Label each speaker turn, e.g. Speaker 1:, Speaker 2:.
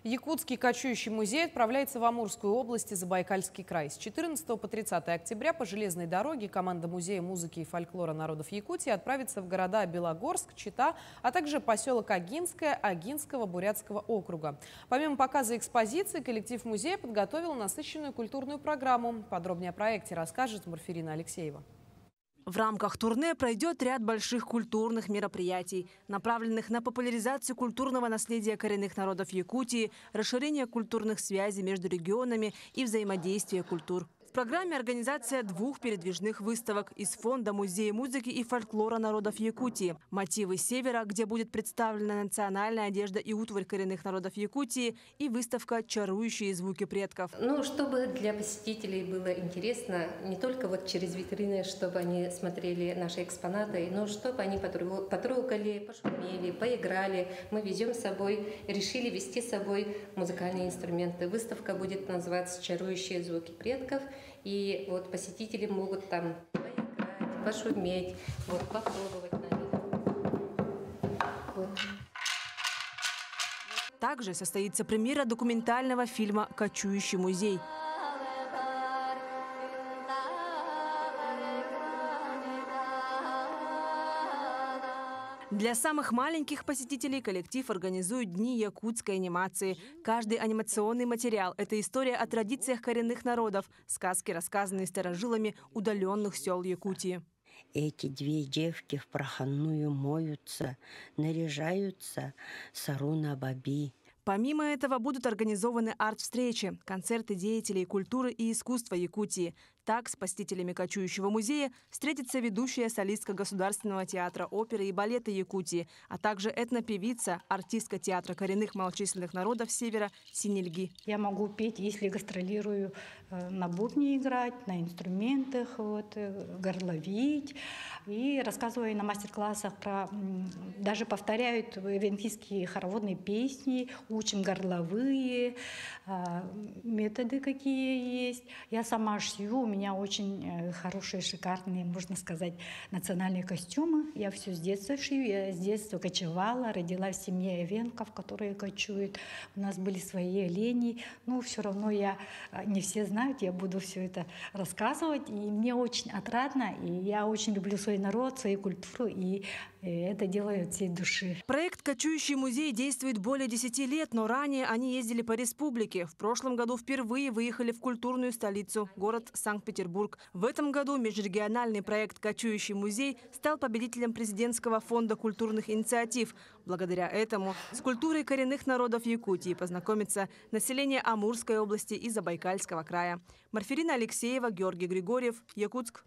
Speaker 1: Якутский кочующий музей отправляется в Амурскую область и Забайкальский край. С 14 по 30 октября по железной дороге команда Музея музыки и фольклора народов Якутии отправится в города Белогорск, Чита, а также поселок Агинское Агинского Бурятского округа. Помимо показа экспозиции, коллектив музея подготовил насыщенную культурную программу. Подробнее о проекте расскажет Марфирина Алексеева.
Speaker 2: В рамках турне пройдет ряд больших культурных мероприятий, направленных на популяризацию культурного наследия коренных народов Якутии, расширение культурных связей между регионами и взаимодействие культур. В программе организация 2 передвижных выставок из фонда Музея музыки и фольклора народов Якутии. «Мотивы Севера», где будет представлена национальная одежда и утварь коренных народов Якутии, и выставка «Чарующие звуки предков».
Speaker 3: Ну, чтобы для посетителей было интересно, не только вот через витрины, чтобы они смотрели наши экспонаты, но чтобы они потрогали, пошумели, поиграли. Мы везем с собой, решили везти с собой музыкальные инструменты. Выставка будет называться «Чарующие звуки предков». И вот посетители могут там поиграть, пошуметь, вот, попробовать на них. Вот.
Speaker 2: Также состоится премьера документального фильма «Кочующий музей». Для самых маленьких посетителей коллектив организует дни якутской анимации. Каждый анимационный материал – это история о традициях коренных народов, сказки, рассказанные старожилами удаленных сел Якутии.
Speaker 4: Эти 2 девки в проходную моются, наряжаются саруна-баби.
Speaker 2: Помимо этого будут организованы арт-встречи, концерты деятелей культуры и искусства Якутии. Так, с посетителями кочующего музея встретится ведущая солистка Государственного театра оперы и балета Якутии, а также этнопевица, артистка театра коренных малочисленных народов Севера Синельги.
Speaker 5: Я могу петь, если гастролирую, на бубне играть, на инструментах, вот, горловить. И рассказываю на мастер-классах про, даже повторяют венкийские хороводные песни, учим горловые, методы какие есть. Я сама шью, у меня очень хорошие, шикарные, можно сказать, национальные костюмы. Я все с детства шью, я с детства кочевала, родилась в семье эвенков, которые кочуют. У нас были свои олени, но все равно не все знают, я буду все это рассказывать. И мне очень отрадно, и я очень люблю свой народ, свою культуру, и это делаю от всей души.
Speaker 2: Проект «Кочующий музей» действует более 10 лет, но ранее они ездили по республике. В прошлом году впервые выехали в культурную столицу, город Санкт-Петербург. В этом году межрегиональный проект «Кочующий музей» стал победителем президентского фонда культурных инициатив. Благодаря этому с культурой коренных народов Якутии познакомится население Амурской области и Забайкальского края. Марфирина Алексеева, Георгий Григорьев, Якутск.